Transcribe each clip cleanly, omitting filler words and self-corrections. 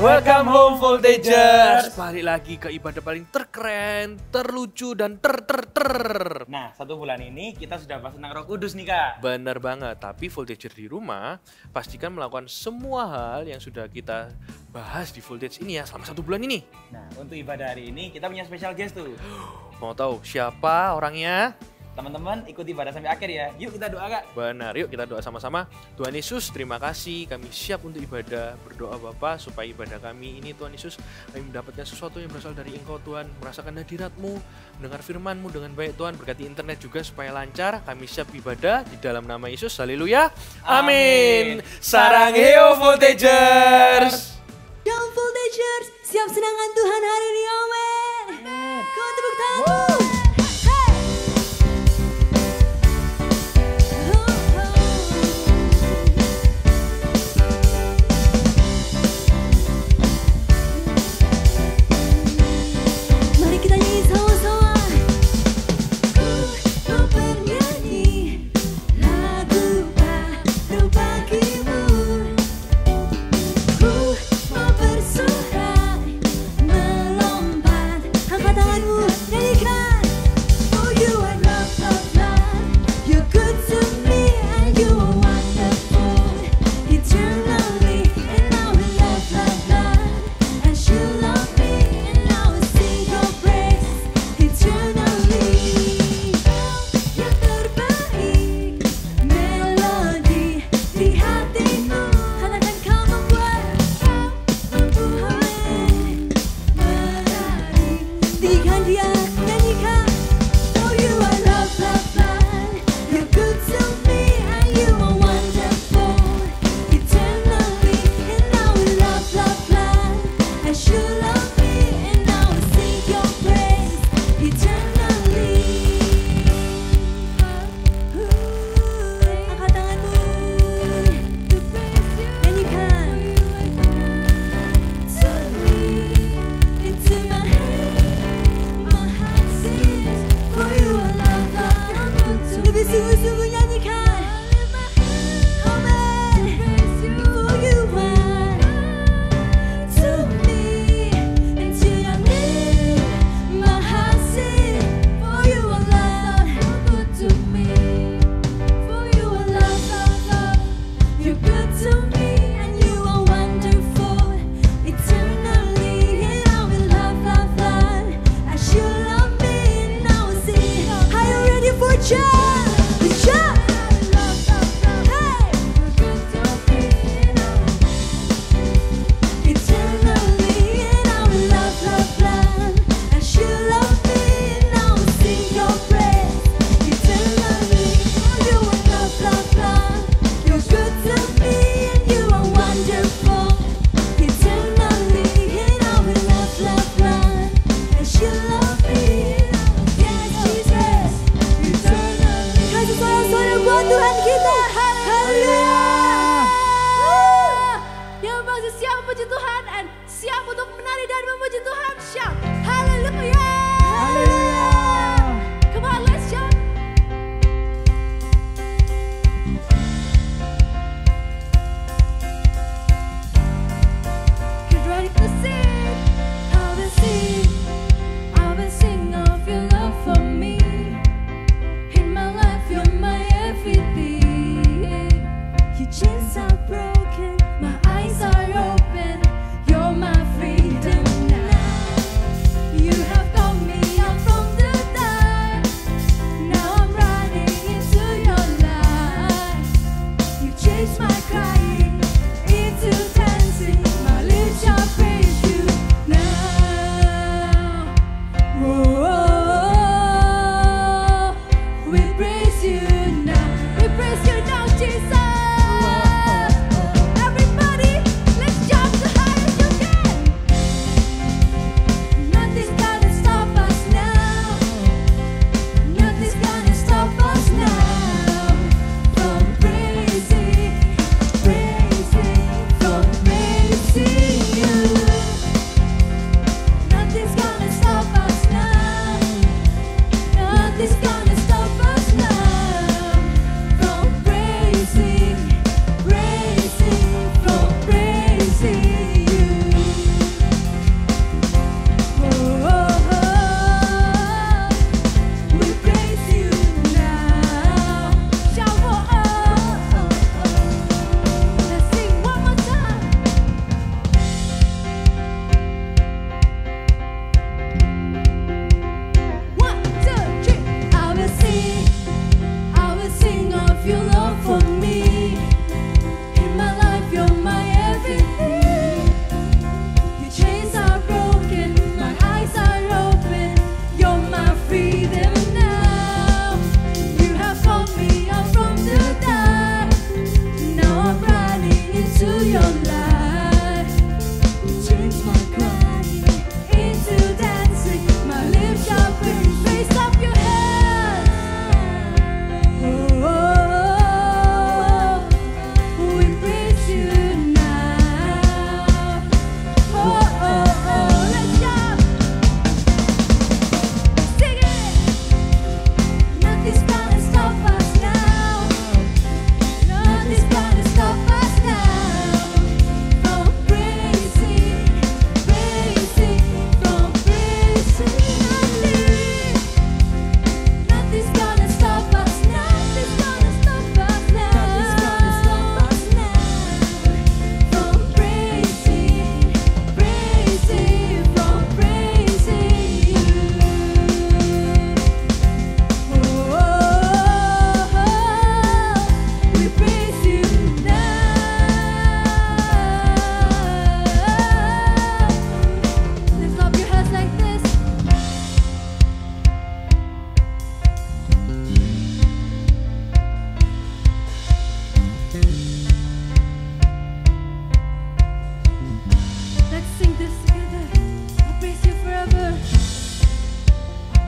Welcome home Voltagers. Balik lagi ke ibadah paling terkeren, terlucu dan ter. Nah, 1 bulan ini kita sudah bahas tentang Roh Kudus nih Kak. Bener banget, tapi Voltager di rumah pastikan melakukan semua hal yang sudah kita bahas di Voltage ini ya selama 1 bulan ini. Nah, untuk ibadah hari ini kita punya special guest tuh. Mau tahu siapa orangnya? Teman-teman ikuti ibadah sampai akhir ya. Yuk kita doa Kak. Benar, yuk kita doa sama-sama. Tuhan Yesus, terima kasih kami siap untuk ibadah. Berdoa Bapa supaya ibadah kami ini Tuhan Yesus, kami mendapatkan sesuatu yang berasal dari Engkau Tuhan, merasakan hadirat-Mu, mendengar firman-Mu dengan baik Tuhan. Berkati internet juga supaya lancar. Kami siap ibadah di dalam nama Yesus. Haleluya. Amin. Sarang Heo Voltagers. Yo Voltagers, siap senangan Tuhan hari ini, amin. Kau tepuk tangan. Mari kita nyanyi sama-sama. Ku bernyanyi lagu baru bagimu. Ku mau bersorak melompat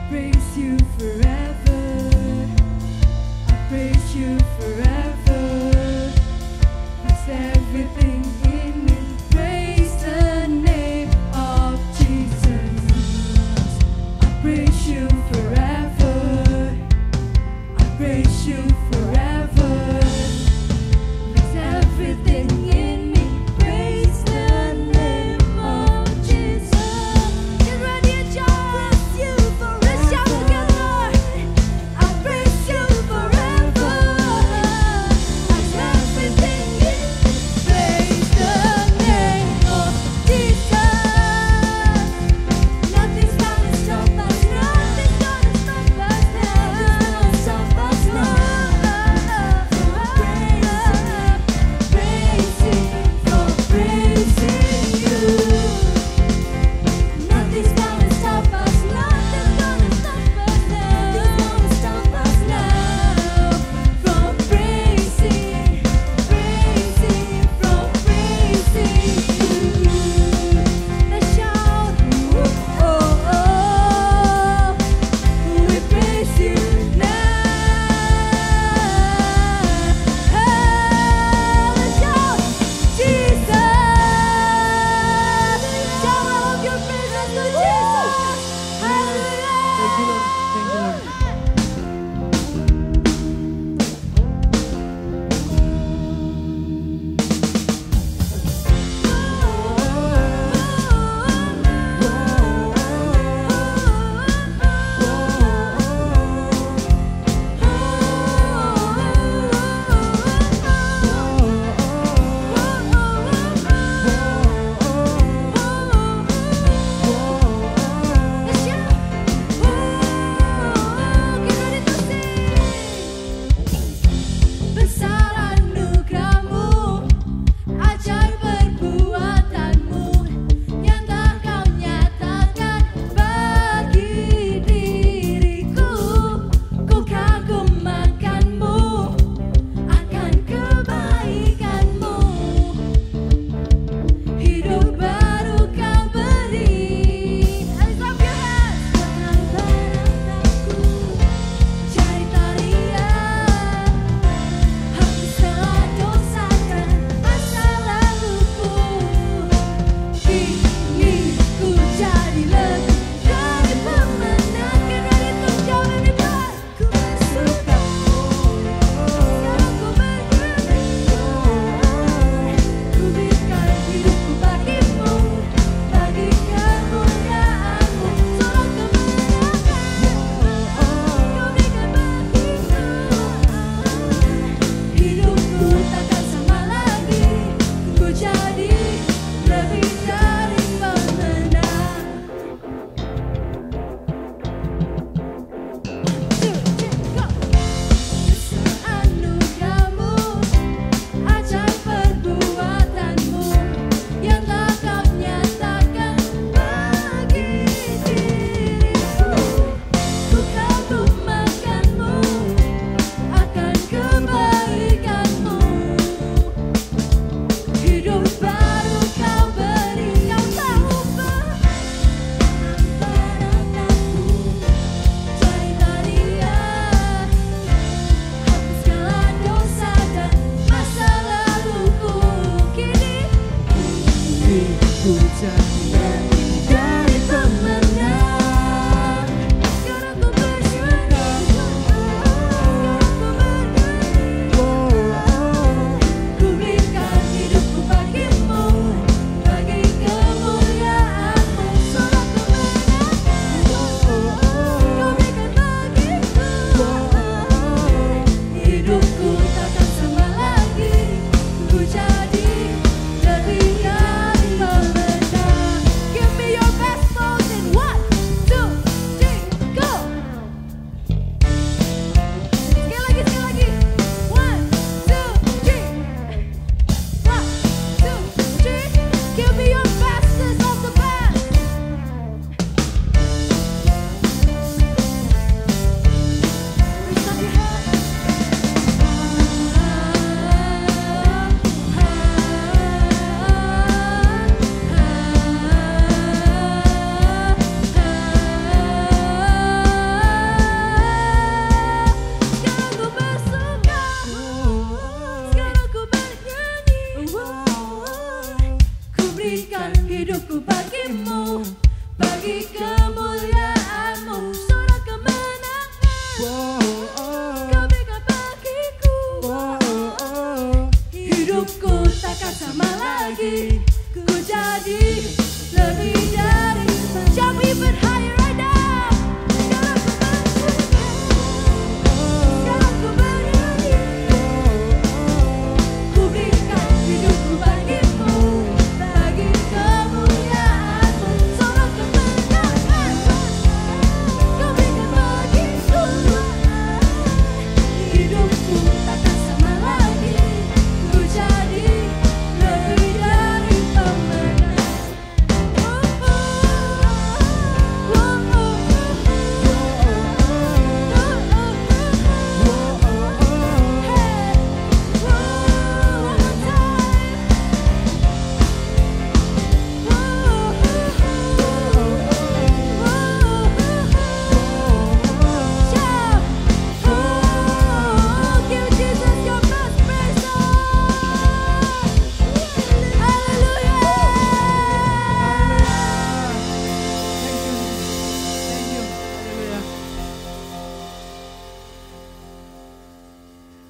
praise you forever. I praise you forever. Praise everything in me. Praise the name of Jesus. I praise you forever. I praise you forever. Praise everything in me. Praise the name of Jesus. Get ready and praise you forever. Shout together.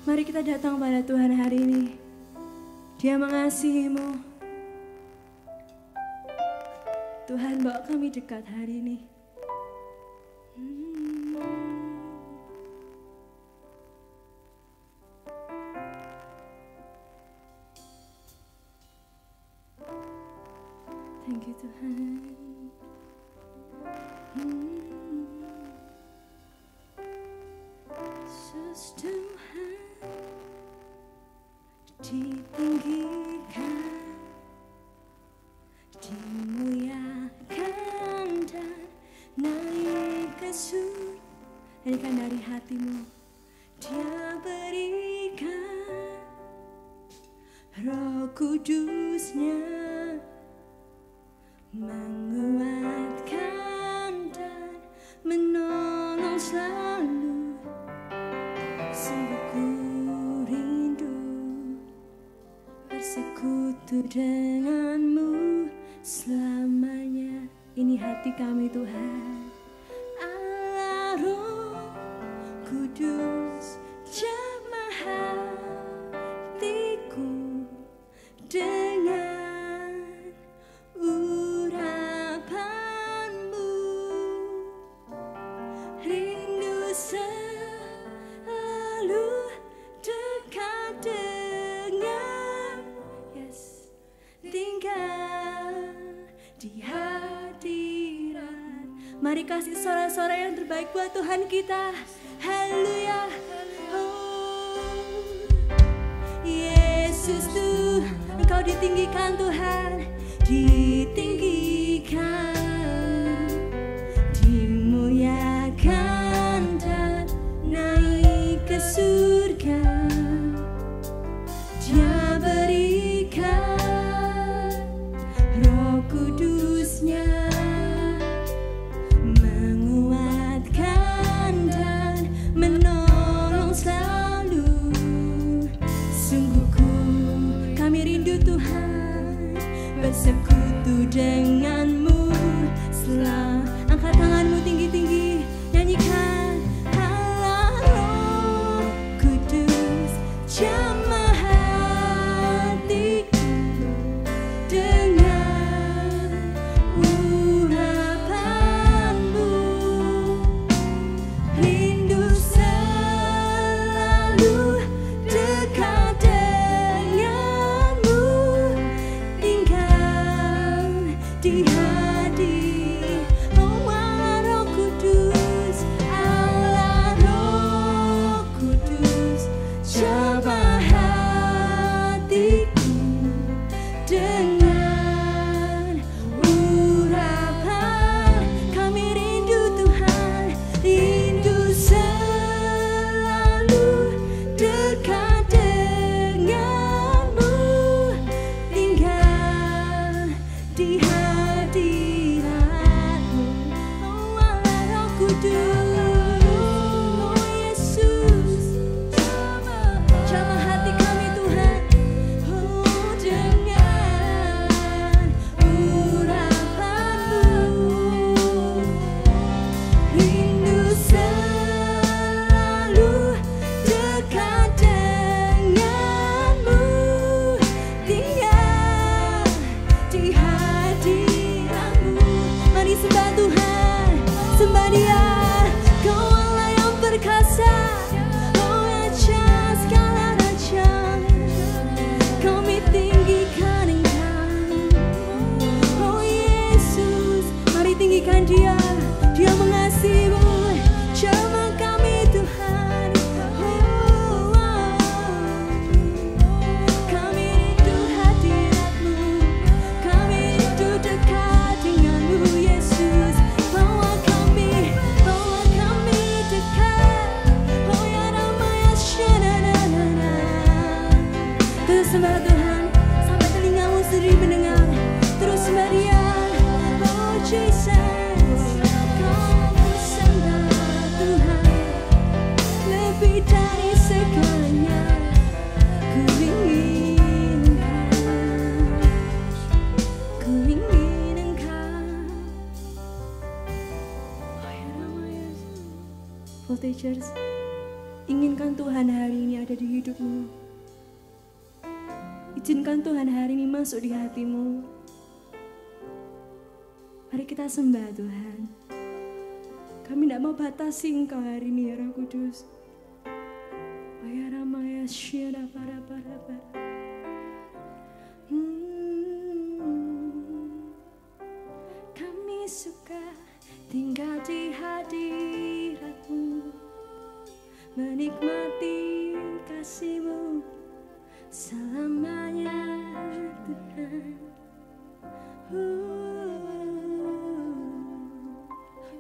Mari kita datang pada Tuhan hari ini. Dia mengasihimu. Tuhan bawa kami dekat hari ini. Thank you Tuhan. Yesus Tuhan ditinggikan, dimuliakan dan naik ke surga. Nyanyikan dari hatimu. Dia berikan Roh Kudus-Nya, menguatkan dan menolong selalu. Sungguh ku rindu bersekutu denganmu selamanya. Ini hati kami Tuhan. Allah Roh Kudus jamah hatiku dengan urapanmu. Rindu selalu dekat dengan, yes, tinggal di hadirat. Mari kasih sorak-sorak yang terbaik buat Tuhan kita. Haleluya. Oh, Yesus Tuhan, Engkau ditinggikan Tuhan, ditinggikan, dimuliakan dan naik ke surga. Dia berikan Roh Kudus-Nya, menguatkan dan menolong selalu. Sungguh kami rindu Tuhan bersekutu denganmu. Setelah angkat tanganmu tinggi-tinggi, nyanyikan Allah Roh Kudus jamah hatiku dengan urapanmu. Rindu selalu dekat denganmu, tinggal di hati. Oh Allah Roh Kudus, Allah Roh Kudus jamah hatiku dengan urapan. Kami rindu Tuhan, rindu selalu dekat denganmu, tinggal di hadiratmu. Oh Allah Roh Kudus, oh Yesus, jamah hati kami Tuhan. Oh dengan urapanmu, rindu selalu dekat denganmu, tinggal di hadiratmu. Mari sembah Tuhan, sembah Dia. Kau Allah yang perkasa, oh Raja segala raja. Kami tinggikan Engkau, oh Yesus. Mari tinggikan Dia, Dia mengasihimu. Jamah kami Tuhan. Oh, kami rindu hadirat-Mu, kami rindu dekat dengan-Mu Yesus. Bawa kami dekat. Oh ya Ramaya Shananana. Terus sembah Tuhan sampai telingamu sendiri mendengar. Terus sembah Dia. Oh Jesus, Kau sembah Tuhan lebih dari segalanya. Ku ingin Engkau. Oh ya Ramaya. Voltagers, Inginkan Tuhan hari ini ada di hidupmu. Izinkan Tuhan hari ini masuk di hatimu. Mari kita sembah Tuhan. Kami tidak mau batasi Engkau hari ini ya Roh Kudus. Oh ya Rama ya Syeda para. Kami suka tinggal di hadirat-Mu, menikmati kasih-Mu selamanya Tuhan.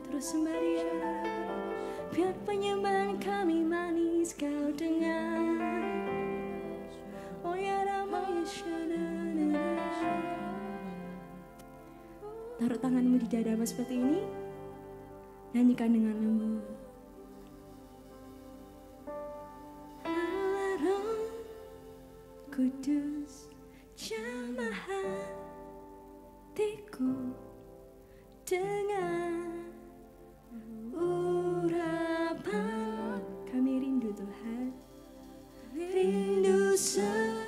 Terus sembah, biar penyembahan kami manis Kau dengar. Oh ya Rama ya Syada. Taruh tanganmu di dadamu seperti ini. Nyanyikan dengan lembut. Allah Roh Kudus, jamah hatiku dengan urapan. Kami rindu Tuhan, rindu selalu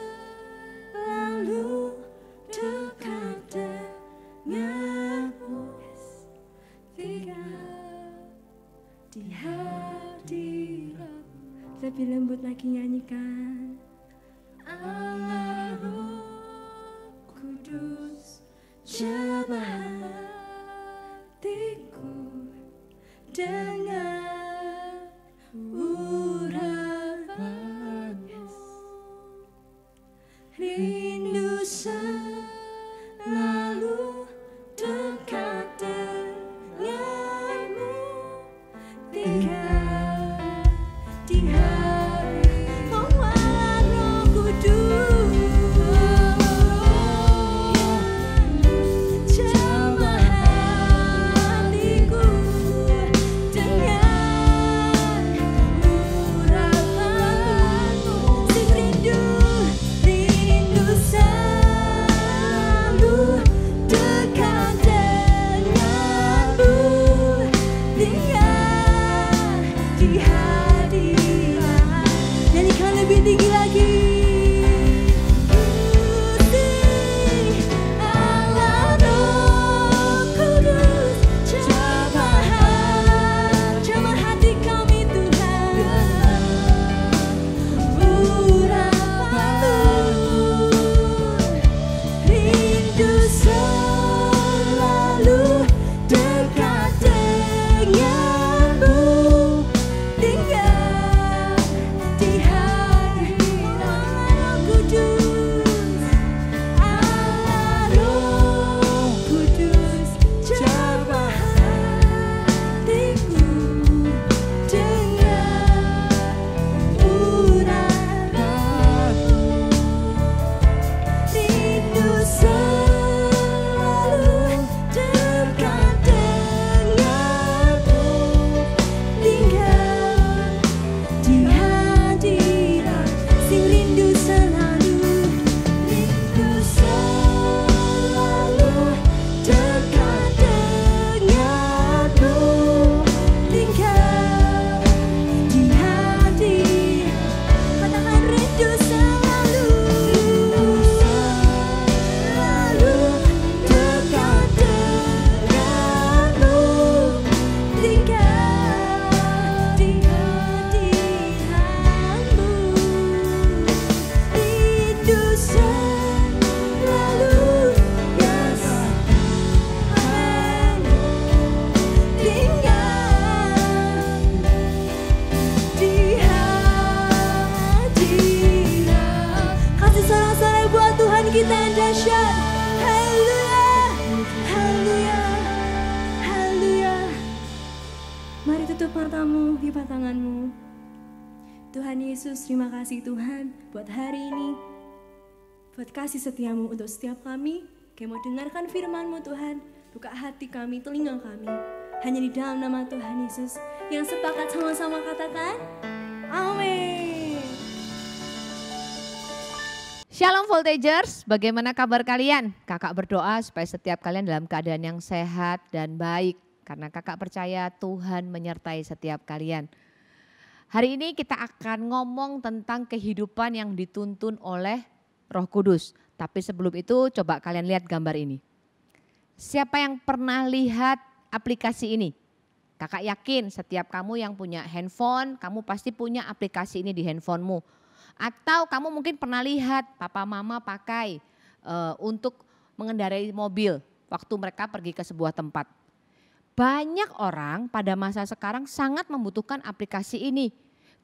dekat denganmu. Tinggal di hadirat. Lebih lembut lagi nyanyikan. Allah Roh Kudus, jamah hatiku dengan urapan. Rindu selalu dekat denganmu. Tinggal di hati. Oh Allah Roh Kudus, jamah hatiku dengan urapan-Mu. Sing rindu selalu dekat denganmu. Tinggal di hadirat. Nyanyikan lebih tinggi lagi. Allah Roh Kudus, jamah hati kami Tuhan. Urapan-Mu, rindu selalu dekat denganmu. Tinggal di hadirat Kudus. Allah Roh Kudus, jamah hatiku dengan urapan-Mu. Rindu selalu dekat denganmu. Tinggal di hadirat. Sing rindu selalu dekat denganmu. Tinggal di hadirat. Katakan rindu selalu dekat denganmu. Tinggal di hadirat-Mu. Rindu selalu, yes, amin. Tinggal di hadirat. Kasih sorak-sorai buat Tuhan kita yang dahsyat. Haleluya, haleluya, haleluya. Mari tutup matamu, lipat tanganmu. Tuhan Yesus, terima kasih Tuhan buat hari ini, buat kasih setiamu untuk setiap kami. Kami mau dengarkan firman-Mu Tuhan. Buka hati kami, telinga kami. Hanya di dalam nama Tuhan Yesus. Yang sepakat sama-sama katakan, amin. Shalom Voltagers, bagaimana kabar kalian? Kakak berdoa supaya setiap kalian dalam keadaan yang sehat dan baik. Karena kakak percaya Tuhan menyertai setiap kalian. Hari ini kita akan ngomong tentang kehidupan yang dituntun oleh Roh Kudus. Tapi sebelum itu coba kalian lihat gambar ini. Siapa yang pernah lihat aplikasi ini? Kakak yakin setiap kamu yang punya handphone, kamu pasti punya aplikasi ini di handphonemu. Atau kamu mungkin pernah lihat papa mama pakai untuk mengendarai mobil waktu mereka pergi ke sebuah tempat. Banyak orang pada masa sekarang sangat membutuhkan aplikasi ini.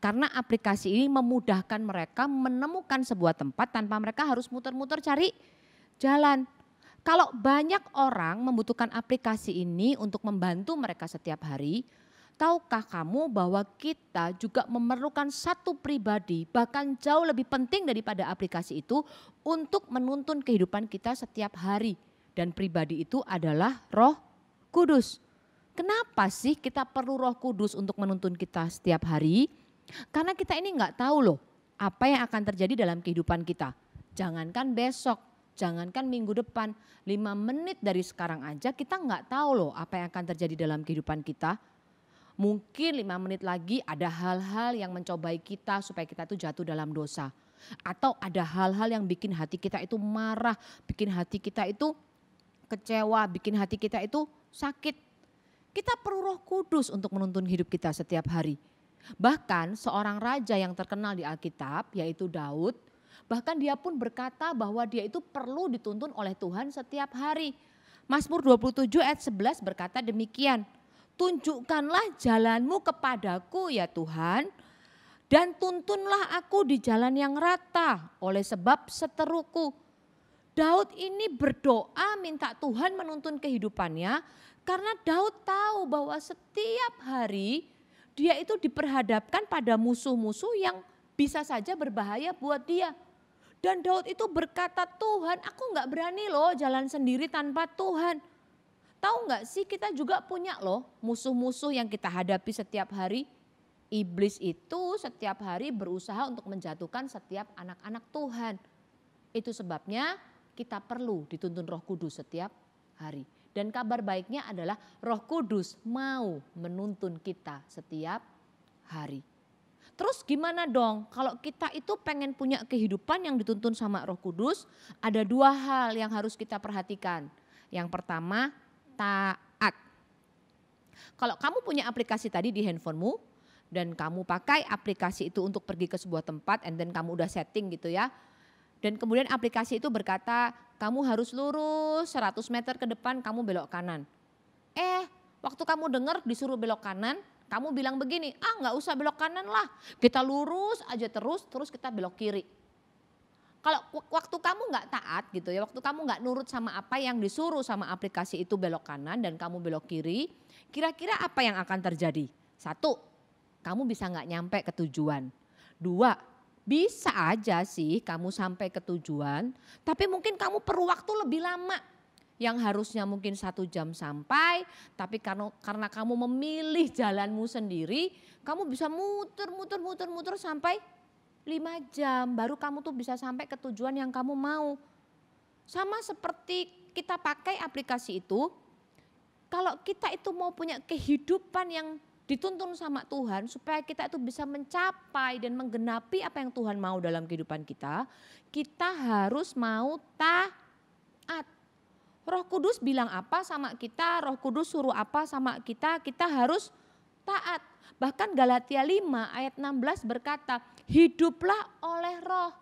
Karena aplikasi ini memudahkan mereka menemukan sebuah tempat tanpa mereka harus muter-muter cari jalan. Kalau banyak orang membutuhkan aplikasi ini untuk membantu mereka setiap hari, tahukah kamu bahwa kita juga memerlukan satu pribadi bahkan jauh lebih penting daripada aplikasi itu untuk menuntun kehidupan kita setiap hari. Dan pribadi itu adalah Roh Kudus. Kenapa sih kita perlu Roh Kudus untuk menuntun kita setiap hari? Karena kita ini nggak tahu loh apa yang akan terjadi dalam kehidupan kita. Jangankan besok, jangankan minggu depan, 5 menit dari sekarang aja kita nggak tahu loh apa yang akan terjadi dalam kehidupan kita. Mungkin 5 menit lagi ada hal-hal yang mencobai kita supaya kita itu jatuh dalam dosa. Atau ada hal-hal yang bikin hati kita itu marah, bikin hati kita itu kecewa, bikin hati kita itu sakit. Kita perlu Roh Kudus untuk menuntun hidup kita setiap hari. Bahkan seorang raja yang terkenal di Alkitab yaitu Daud, bahkan dia pun berkata bahwa dia itu perlu dituntun oleh Tuhan setiap hari. Mazmur 27 ayat 11 berkata demikian, tunjukkanlah jalanmu kepadaku ya Tuhan, dan tuntunlah aku di jalan yang rata oleh sebab seteruku. Daud ini berdoa minta Tuhan menuntun kehidupannya karena Daud tahu bahwa setiap hari dia itu diperhadapkan pada musuh-musuh yang bisa saja berbahaya buat dia. Dan Daud itu berkata, Tuhan aku gak berani loh jalan sendiri tanpa Tuhan. Tahu gak sih kita juga punya loh musuh-musuh yang kita hadapi setiap hari. Iblis itu setiap hari berusaha untuk menjatuhkan setiap anak-anak Tuhan. Itu sebabnya kita perlu dituntun Roh Kudus setiap hari. Dan kabar baiknya adalah Roh Kudus mau menuntun kita setiap hari. Terus gimana dong kalau kita itu pengen punya kehidupan yang dituntun sama Roh Kudus? Ada 2 hal yang harus kita perhatikan. Yang pertama taat. Kalau kamu punya aplikasi tadi di handphonemu dan kamu pakai aplikasi itu untuk pergi ke sebuah tempat and then kamu udah setting gitu ya. Dan kemudian aplikasi itu berkata kamu harus lurus 100 meter ke depan kamu belok kanan. Waktu kamu dengar disuruh belok kanan kamu bilang begini, nggak usah belok kanan lah. Kita lurus aja terus kita belok kiri. Kalau waktu kamu nggak taat gitu ya, waktu kamu nggak nurut sama apa yang disuruh sama aplikasi itu belok kanan dan kamu belok kiri. Kira-kira apa yang akan terjadi? 1, kamu bisa nggak nyampe ke tujuan. 2, bisa aja sih kamu sampai ke tujuan, tapi mungkin kamu perlu waktu lebih lama. Yang harusnya mungkin 1 jam sampai, tapi karena kamu memilih jalanmu sendiri, kamu bisa muter sampai 5 jam. Baru kamu tuh bisa sampai ke tujuan yang kamu mau. Sama seperti kita pakai aplikasi itu, kalau kita itu mau punya kehidupan yang dituntun sama Tuhan supaya kita itu bisa mencapai dan menggenapi apa yang Tuhan mau dalam kehidupan kita, kita harus mau taat. Roh Kudus bilang apa sama kita, Roh Kudus suruh apa sama kita harus taat. Bahkan Galatia 5 ayat 16 berkata, hiduplah oleh roh,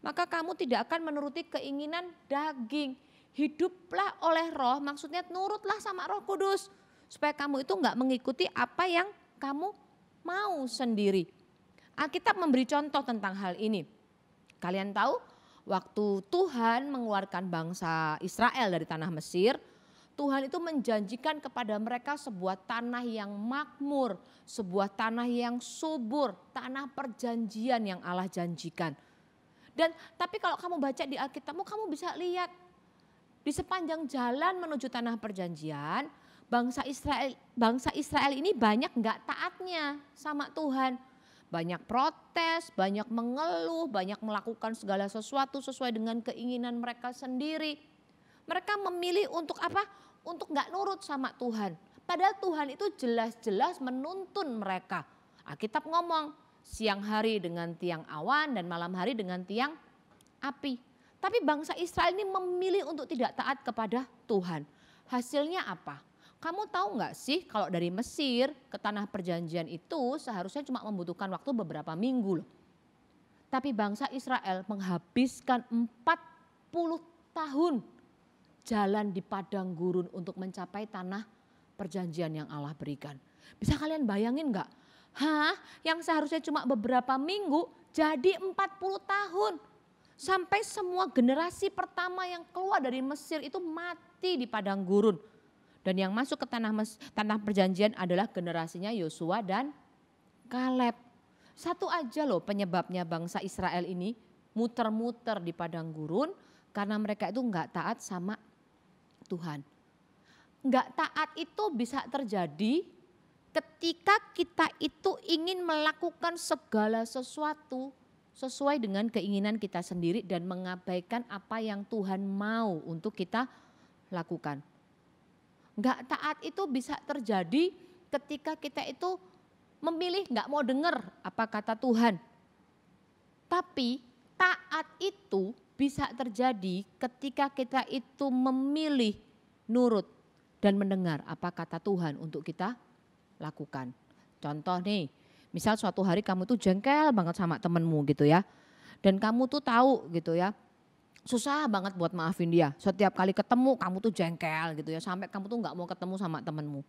maka kamu tidak akan menuruti keinginan daging. Hiduplah oleh roh maksudnya nurutlah sama Roh Kudus. Supaya kamu itu enggak mengikuti apa yang kamu mau sendiri. Alkitab memberi contoh tentang hal ini. Kalian tahu waktu Tuhan mengeluarkan bangsa Israel dari tanah Mesir, Tuhan itu menjanjikan kepada mereka sebuah tanah yang makmur, sebuah tanah yang subur, tanah perjanjian yang Allah janjikan. Tapi kalau kamu baca di Alkitabmu kamu bisa lihat di sepanjang jalan menuju tanah perjanjian, bangsa Israel ini banyak nggak taatnya sama Tuhan. Banyak protes, banyak mengeluh, banyak melakukan segala sesuatu sesuai dengan keinginan mereka sendiri. Mereka memilih untuk apa? Untuk nggak nurut sama Tuhan. Padahal Tuhan itu jelas-jelas menuntun mereka. Alkitab ngomong siang hari dengan tiang awan dan malam hari dengan tiang api. Tapi bangsa Israel ini memilih untuk tidak taat kepada Tuhan. Hasilnya apa? Kamu tahu nggak sih kalau dari Mesir ke tanah perjanjian itu seharusnya cuma membutuhkan waktu beberapa minggu loh. Tapi bangsa Israel menghabiskan 40 tahun jalan di padang gurun untuk mencapai tanah perjanjian yang Allah berikan. Bisa kalian bayangin nggak? Yang seharusnya cuma beberapa minggu jadi 40 tahun. Sampai semua generasi pertama yang keluar dari Mesir itu mati di padang gurun. Dan yang masuk ke tanah perjanjian adalah generasinya Yosua dan Kaleb. Satu aja loh penyebabnya bangsa Israel ini muter-muter di padang gurun karena mereka itu enggak taat sama Tuhan. Enggak taat itu bisa terjadi ketika kita itu ingin melakukan segala sesuatu sesuai dengan keinginan kita sendiri dan mengabaikan apa yang Tuhan mau untuk kita lakukan. Enggak taat itu bisa terjadi ketika kita itu memilih enggak mau dengar apa kata Tuhan. Tapi taat itu bisa terjadi ketika kita itu memilih nurut dan mendengar apa kata Tuhan untuk kita lakukan. Contoh nih, misal suatu hari kamu tuh jengkel banget sama temenmu gitu ya. Dan kamu tuh tahu gitu ya, susah banget buat maafin dia. Setiap kali ketemu kamu tuh jengkel gitu ya, sampai kamu tuh gak mau ketemu sama temenmu.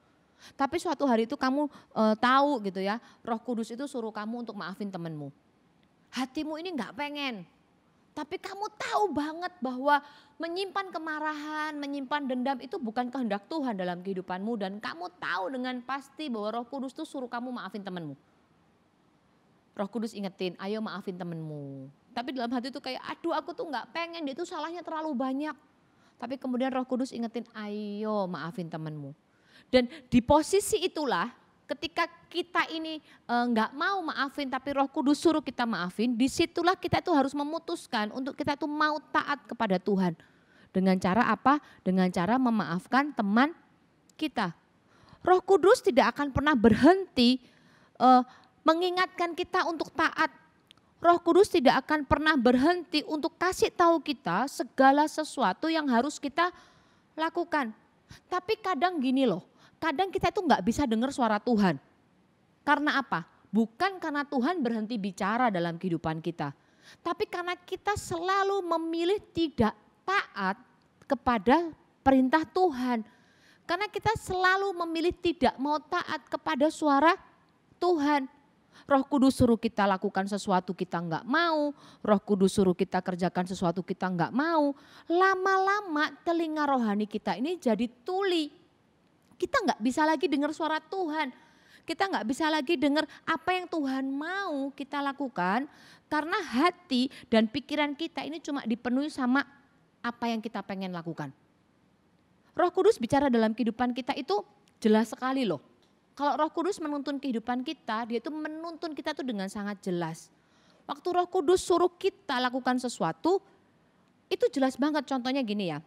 Tapi suatu hari itu kamu tahu gitu ya, Roh Kudus itu suruh kamu untuk maafin temenmu. Hatimu ini gak pengen. Tapi kamu tahu banget bahwa menyimpan kemarahan, menyimpan dendam itu bukan kehendak Tuhan dalam kehidupanmu. Dan kamu tahu dengan pasti bahwa Roh Kudus itu suruh kamu maafin temenmu. Roh Kudus ingetin, ayo maafin temenmu. Tapi dalam hati itu kayak, aduh aku tuh gak pengen, dia tuh salahnya terlalu banyak. Tapi kemudian Roh Kudus ingetin, ayo maafin temenmu. Dan di posisi itulah ketika kita ini gak mau maafin tapi Roh Kudus suruh kita maafin, disitulah kita itu harus memutuskan untuk kita itu mau taat kepada Tuhan. Dengan cara apa? Dengan cara memaafkan teman kita. Roh Kudus tidak akan pernah berhenti mengingatkan kita untuk taat. Roh Kudus tidak akan pernah berhenti untuk kasih tahu kita segala sesuatu yang harus kita lakukan. Tapi kadang gini loh, kadang kita itu nggak bisa dengar suara Tuhan. Karena apa? Bukan karena Tuhan berhenti bicara dalam kehidupan kita. Tapi karena kita selalu memilih tidak taat kepada perintah Tuhan. Karena kita selalu memilih tidak mau taat kepada suara Tuhan. Roh Kudus suruh kita lakukan sesuatu kita nggak mau. Roh Kudus suruh kita kerjakan sesuatu kita nggak mau. Lama-lama telinga rohani kita ini jadi tuli. Kita nggak bisa lagi dengar suara Tuhan. Kita nggak bisa lagi dengar apa yang Tuhan mau kita lakukan. Karena hati dan pikiran kita ini cuma dipenuhi sama apa yang kita pengen lakukan. Roh Kudus bicara dalam kehidupan kita itu jelas sekali loh. Kalau Roh Kudus menuntun kehidupan kita, dia itu menuntun kita tuh dengan sangat jelas. Waktu Roh Kudus suruh kita lakukan sesuatu, itu jelas banget. Contohnya gini ya,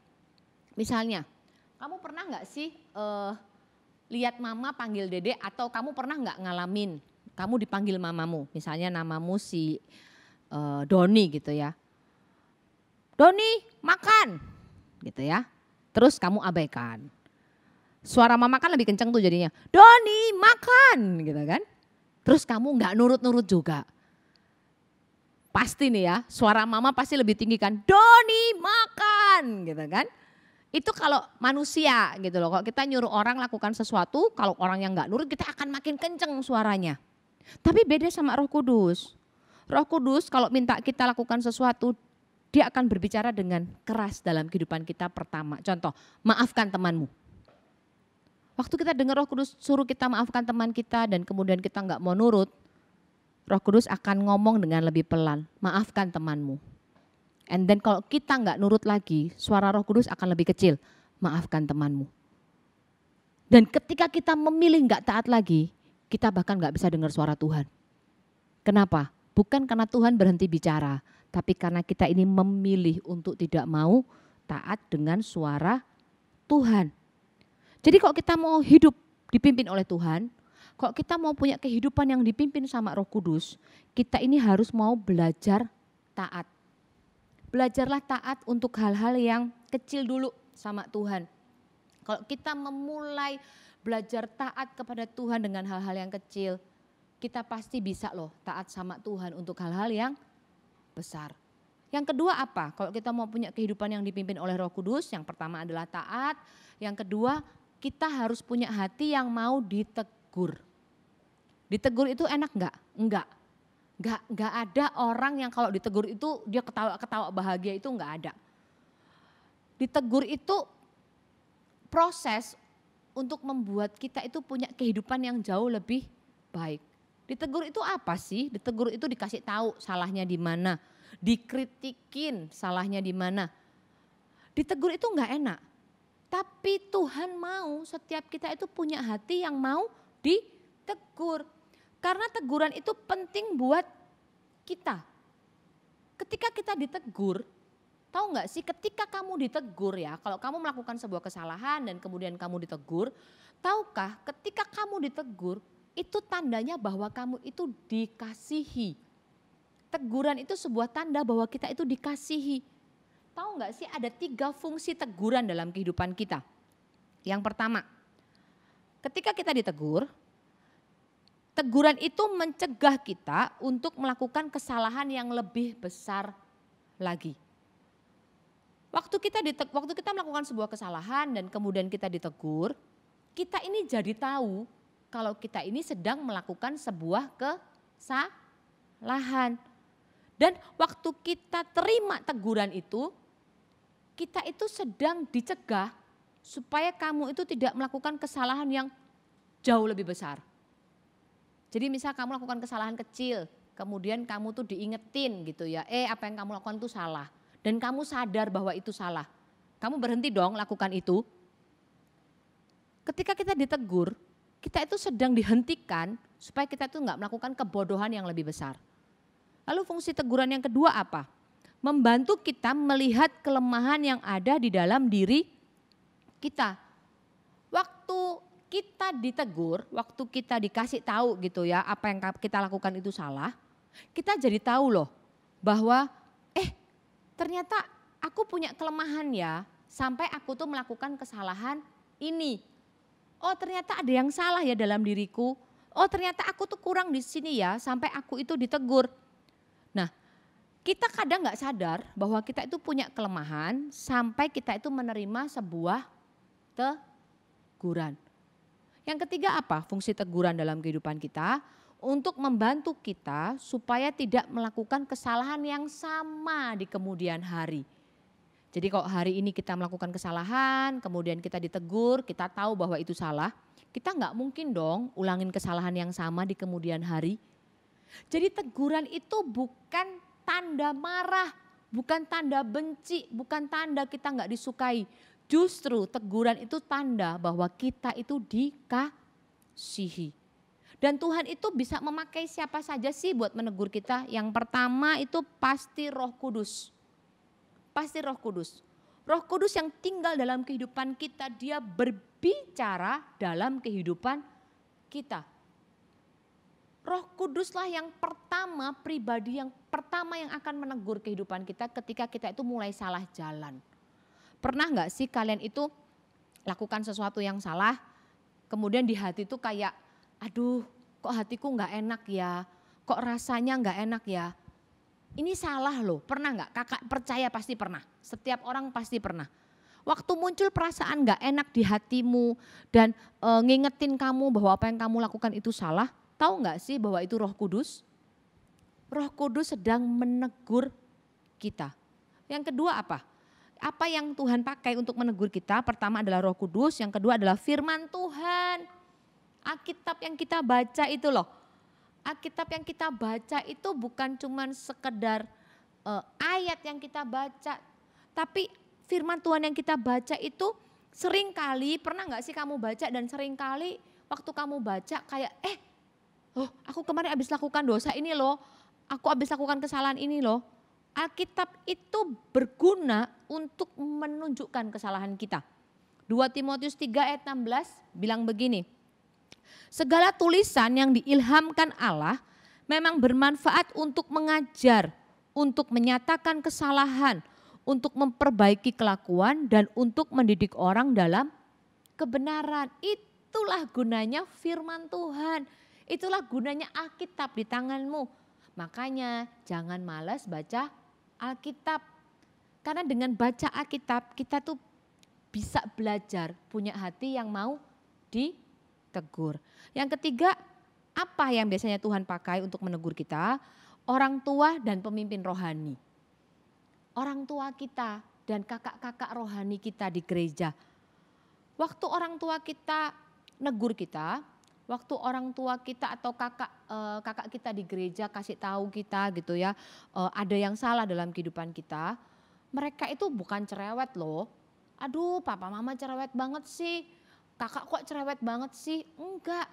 misalnya kamu pernah nggak sih lihat mama panggil dede, atau kamu pernah nggak ngalamin kamu dipanggil mamamu, misalnya namamu si Doni gitu ya. Doni makan gitu ya, terus kamu abaikan. Suara mama kan lebih kenceng tuh jadinya, Doni makan gitu kan. Terus kamu nggak nurut-nurut juga. Pasti nih ya, suara mama pasti lebih tinggi kan, Doni makan gitu kan. Itu kalau manusia gitu loh, kalau kita nyuruh orang lakukan sesuatu, kalau orang yang nggak nurut kita akan makin kenceng suaranya. Tapi beda sama Roh Kudus. Roh Kudus kalau minta kita lakukan sesuatu, dia akan berbicara dengan keras dalam kehidupan kita pertama. Contoh, maafkan temanmu. Waktu kita dengar Roh Kudus suruh kita maafkan teman kita dan kemudian kita nggak mau nurut, Roh Kudus akan ngomong dengan lebih pelan, maafkan temanmu. And then kalau kita nggak nurut lagi, suara Roh Kudus akan lebih kecil, maafkan temanmu. Dan ketika kita memilih nggak taat lagi, kita bahkan nggak bisa dengar suara Tuhan. Kenapa? Bukan karena Tuhan berhenti bicara, tapi karena kita ini memilih untuk tidak mau taat dengan suara Tuhan. Jadi kalau kita mau hidup dipimpin oleh Tuhan, Kalau kita mau punya kehidupan yang dipimpin sama Roh Kudus, kita ini harus mau belajar taat. Belajarlah taat untuk hal-hal yang kecil dulu sama Tuhan. Kalau kita memulai belajar taat kepada Tuhan dengan hal-hal yang kecil, kita pasti bisa loh taat sama Tuhan untuk hal-hal yang besar. Yang kedua apa? Kalau kita mau punya kehidupan yang dipimpin oleh Roh Kudus, yang pertama adalah taat. Yang kedua, kita harus punya hati yang mau ditegur. Ditegur itu enak enggak? Enggak. Enggak ada orang yang kalau ditegur itu dia ketawa-ketawa bahagia, itu enggak ada. Ditegur itu proses untuk membuat kita itu punya kehidupan yang jauh lebih baik. Ditegur itu apa sih? Ditegur itu dikasih tahu salahnya di mana, dikritikin salahnya di mana. Ditegur itu enggak enak. Tapi Tuhan mau setiap kita itu punya hati yang mau ditegur. Karena teguran itu penting buat kita. Ketika kita ditegur, tahu nggak sih ketika kamu ditegur ya, kalau kamu melakukan sebuah kesalahan dan kemudian kamu ditegur, tahukah ketika kamu ditegur itu tandanya bahwa kamu itu dikasihi. Teguran itu sebuah tanda bahwa kita itu dikasihi. Tahu nggak sih ada 3 fungsi teguran dalam kehidupan kita. Yang pertama, ketika kita ditegur, teguran itu mencegah kita untuk melakukan kesalahan yang lebih besar lagi. Waktu kita melakukan sebuah kesalahan dan kemudian kita ditegur, kita ini jadi tahu kalau kita ini sedang melakukan sebuah kesalahan. Dan waktu kita terima teguran itu, kita itu sedang dicegah supaya kamu itu tidak melakukan kesalahan yang jauh lebih besar. Jadi misal kamu lakukan kesalahan kecil, kemudian kamu tuh diingetin gitu ya, apa yang kamu lakukan itu salah. Dan kamu sadar bahwa itu salah. Kamu berhenti dong lakukan itu. Ketika kita ditegur, kita itu sedang dihentikan supaya kita itu enggak melakukan kebodohan yang lebih besar. Lalu fungsi teguran yang kedua apa? Membantu kita melihat kelemahan yang ada di dalam diri kita. Waktu kita ditegur, waktu kita dikasih tahu gitu ya, apa yang kita lakukan itu salah, kita jadi tahu loh bahwa ternyata aku punya kelemahan ya, sampai aku tuh melakukan kesalahan ini. Oh ternyata ada yang salah ya dalam diriku. Oh ternyata aku tuh kurang di sini ya, sampai aku itu ditegur. Nah, kita kadang nggak sadar bahwa kita itu punya kelemahan sampai kita itu menerima sebuah teguran. Yang ketiga apa? Fungsi teguran dalam kehidupan kita untuk membantu kita supaya tidak melakukan kesalahan yang sama di kemudian hari. Jadi kalau hari ini kita melakukan kesalahan, kemudian kita ditegur, kita tahu bahwa itu salah, kita nggak mungkin dong ulangin kesalahan yang sama di kemudian hari. Jadi teguran itu bukan tanda marah, bukan tanda benci, bukan tanda kita nggak disukai. Justru teguran itu tanda bahwa kita itu dikasihi. Dan Tuhan itu bisa memakai siapa saja sih buat menegur kita. Yang pertama itu pasti Roh Kudus. Pasti Roh Kudus. Roh Kudus yang tinggal dalam kehidupan kita, dia berbicara dalam kehidupan kita. Roh Kuduslah yang pertama, pribadi yang pertama yang akan menegur kehidupan kita ketika kita itu mulai salah jalan. Pernah nggak sih kalian itu lakukan sesuatu yang salah, kemudian di hati itu kayak, aduh kok hatiku nggak enak ya, kok rasanya nggak enak ya. Ini salah loh, pernah nggak? Kakak percaya pasti pernah, setiap orang pasti pernah. Waktu muncul perasaan nggak enak di hatimu dan ngingetin kamu bahwa apa yang kamu lakukan itu salah, tahu nggak sih bahwa itu Roh Kudus? Roh Kudus sedang menegur kita. Yang kedua apa? Apa yang Tuhan pakai untuk menegur kita? Pertama adalah Roh Kudus, yang kedua adalah firman Tuhan. Alkitab yang kita baca itu loh. Alkitab yang kita baca itu bukan cuma sekedar ayat yang kita baca. Tapi firman Tuhan yang kita baca itu sering kali, pernah gak sih kamu baca dan sering kali waktu kamu baca kayak aku kemarin habis lakukan dosa ini loh. Aku habis lakukan kesalahan ini loh. Alkitab itu berguna untuk menunjukkan kesalahan kita. 2 Timotius 3 ayat 16 bilang begini. Segala tulisan yang diilhamkan Allah memang bermanfaat untuk mengajar, untuk menyatakan kesalahan, untuk memperbaiki kelakuan, dan untuk mendidik orang dalam kebenaran. Itulah gunanya firman Tuhan. Itulah gunanya Alkitab di tanganmu. Makanya jangan malas baca Alkitab. Karena dengan baca Alkitab kita tuh bisa belajar, punya hati yang mau ditegur. Yang ketiga, apa yang biasanya Tuhan pakai untuk menegur kita? Orang tua dan pemimpin rohani. Orang tua kita dan kakak-kakak rohani kita di gereja. Waktu orang tua kita negur kita, waktu orang tua kita atau kakak kita di gereja kasih tahu kita gitu ya, ada yang salah dalam kehidupan kita, mereka itu bukan cerewet loh. Aduh, papa mama cerewet banget sih, kakak kok cerewet banget sih? Enggak.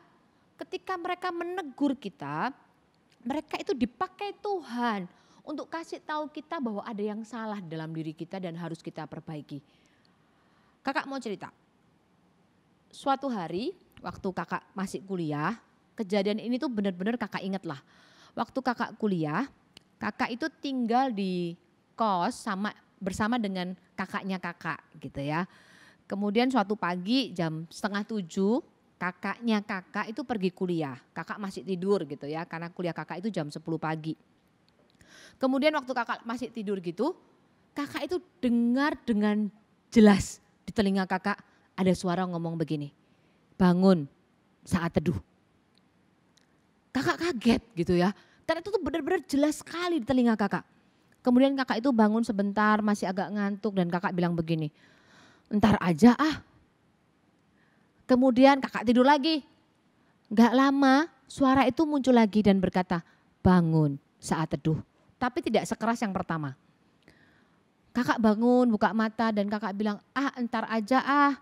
Ketika mereka menegur kita, mereka itu dipakai Tuhan untuk kasih tahu kita bahwa ada yang salah dalam diri kita dan harus kita perbaiki. Kakak mau cerita. Suatu hari waktu kakak masih kuliah, kejadian ini tuh benar-benar kakak inget lah. Waktu kakak kuliah, kakak itu tinggal di kos bersama dengan kakaknya kakak gitu ya. Kemudian suatu pagi jam 6:30 kakaknya kakak itu pergi kuliah. Kakak masih tidur gitu ya, karena kuliah kakak itu jam 10 pagi. Kemudian waktu kakak masih tidur gitu, kakak itu dengar dengan jelas di telinga kakak ada suara ngomong begini, bangun saat teduh. Kakak kaget gitu ya, karena itu tuh benar-benar jelas sekali di telinga kakak. Kemudian kakak itu bangun sebentar, masih agak ngantuk dan kakak bilang begini, entar aja ah. Kemudian kakak tidur lagi. Gak lama suara itu muncul lagi dan berkata, bangun saat teduh. Tapi tidak sekeras yang pertama. Kakak bangun, buka mata dan kakak bilang, entar aja ah.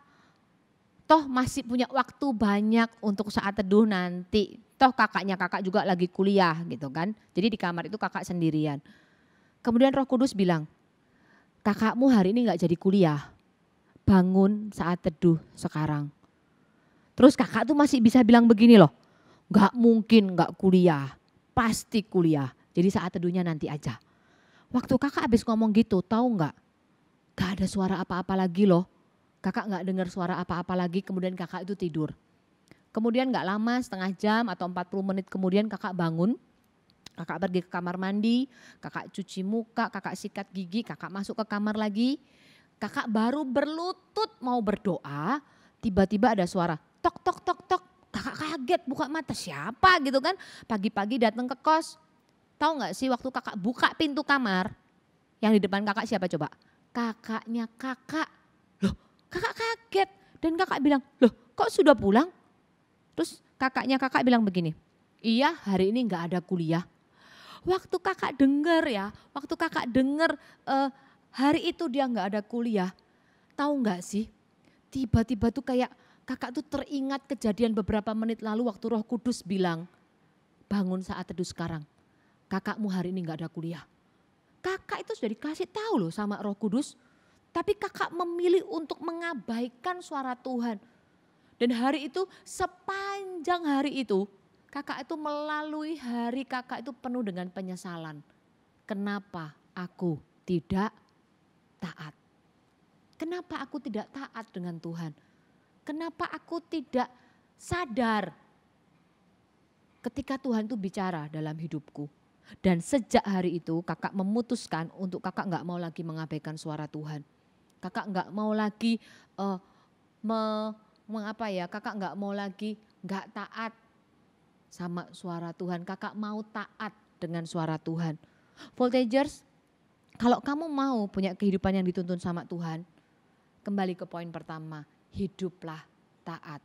Toh masih punya waktu banyak untuk saat teduh nanti. Toh kakaknya kakak juga lagi kuliah gitu kan. Jadi di kamar itu kakak sendirian. Kemudian Roh Kudus bilang, kakakmu hari ini gak jadi kuliah. Bangun saat teduh sekarang. Terus kakak tuh masih bisa bilang begini loh, gak mungkin gak kuliah, pasti kuliah. Jadi saat teduhnya nanti aja. Waktu kakak habis ngomong gitu, tahu gak? Gak ada suara apa-apa lagi loh. Kakak gak dengar suara apa-apa lagi, kemudian kakak itu tidur. Kemudian gak lama, setengah jam atau 40 menit kemudian kakak bangun. Kakak pergi ke kamar mandi, kakak cuci muka, kakak sikat gigi, kakak masuk ke kamar lagi. Kakak baru berlutut mau berdoa, tiba-tiba ada suara. Tok, tok, tok, tok. Kakak kaget buka mata, siapa gitu kan. Pagi-pagi datang ke kos. Tahu gak sih waktu kakak buka pintu kamar, yang di depan kakak siapa coba? Kakaknya kakak. Loh kakak kaget dan kakak bilang, loh kok sudah pulang? Terus kakaknya kakak bilang begini, iya hari ini gak ada kuliah. Waktu kakak dengar ya, waktu kakak dengar hari itu dia gak ada kuliah. Tahu gak sih, tiba-tiba tuh kayak kakak tuh teringat kejadian beberapa menit lalu waktu Roh Kudus bilang, bangun saat teduh sekarang, kakakmu hari ini gak ada kuliah. Kakak itu sudah dikasih tahu loh sama Roh Kudus, tapi kakak memilih untuk mengabaikan suara Tuhan. Dan hari itu, sepanjang hari itu, kakak itu melalui hari kakak itu penuh dengan penyesalan. Kenapa aku tidak taat? Kenapa aku tidak taat dengan Tuhan? Kenapa aku tidak sadar ketika Tuhan itu bicara dalam hidupku. Dan sejak hari itu kakak memutuskan untuk kakak gak mau lagi mengabaikan suara Tuhan. Kakak gak mau lagi kakak gak mau lagi gak taat sama suara Tuhan. Kakak mau taat dengan suara Tuhan. Voltagers, kalau kamu mau punya kehidupan yang dituntun sama Tuhan, kembali ke poin pertama, hiduplah taat.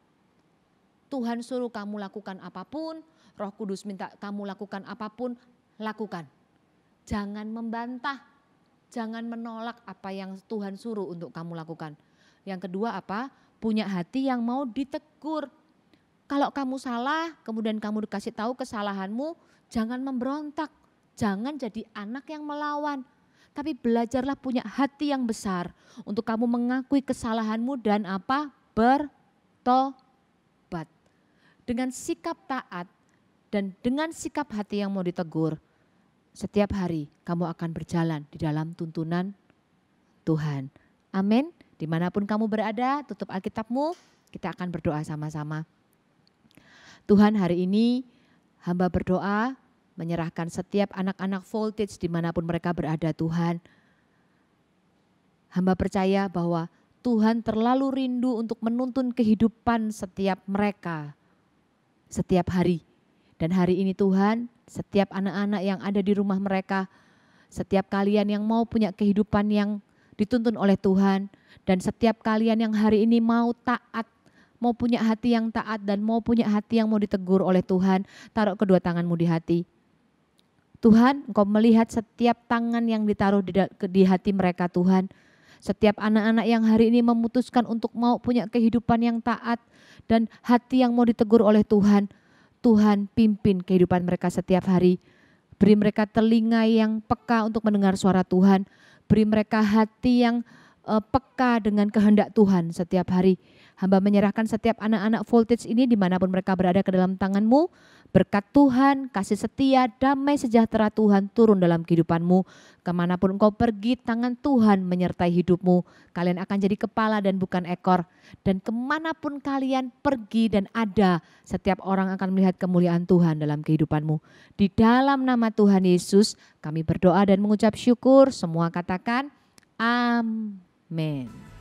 Tuhan suruh kamu lakukan apapun, Roh Kudus minta kamu lakukan apapun, lakukan. Jangan membantah, jangan menolak apa yang Tuhan suruh untuk kamu lakukan. Yang kedua apa? Punya hati yang mau ditegur. Kalau kamu salah, kemudian kamu dikasih tahu kesalahanmu, jangan memberontak, jangan jadi anak yang melawan. Tapi belajarlah punya hati yang besar untuk kamu mengakui kesalahanmu dan apa? Bertobat. dengan sikap taat dan dengan sikap hati yang mau ditegur, setiap hari kamu akan berjalan di dalam tuntunan Tuhan. Amin. Dimanapun kamu berada, tutup Alkitabmu, kita akan berdoa sama-sama. Tuhan, hari ini hamba berdoa menyerahkan setiap anak-anak Voltage dimanapun mereka berada Tuhan. Hamba percaya bahwa Tuhan terlalu rindu untuk menuntun kehidupan setiap mereka setiap hari. Dan hari ini Tuhan, setiap anak-anak yang ada di rumah mereka, setiap kalian yang mau punya kehidupan yang dituntun oleh Tuhan, dan setiap kalian yang hari ini mau taat, mau punya hati yang taat dan mau punya hati yang mau ditegur oleh Tuhan, taruh kedua tanganmu di hati. Tuhan, Engkau melihat setiap tangan yang ditaruh di hati mereka Tuhan. Setiap anak-anak yang hari ini memutuskan untuk mau punya kehidupan yang taat dan hati yang mau ditegur oleh Tuhan. Tuhan pimpin kehidupan mereka setiap hari. Beri mereka telinga yang peka untuk mendengar suara Tuhan. Beri mereka hati yang peka dengan kehendak Tuhan setiap hari. Hamba menyerahkan setiap anak-anak Voltage ini dimanapun mereka berada ke dalam tangan-Mu. Berkat Tuhan, kasih setia, damai sejahtera Tuhan turun dalam kehidupan-Mu. Kemanapun Engkau pergi, tangan Tuhan menyertai hidup-Mu. Kalian akan jadi kepala dan bukan ekor. Dan kemanapun kalian pergi dan ada, setiap orang akan melihat kemuliaan Tuhan dalam kehidupan-Mu. Di dalam nama Tuhan Yesus, kami berdoa dan mengucap syukur. Semua katakan, Amin.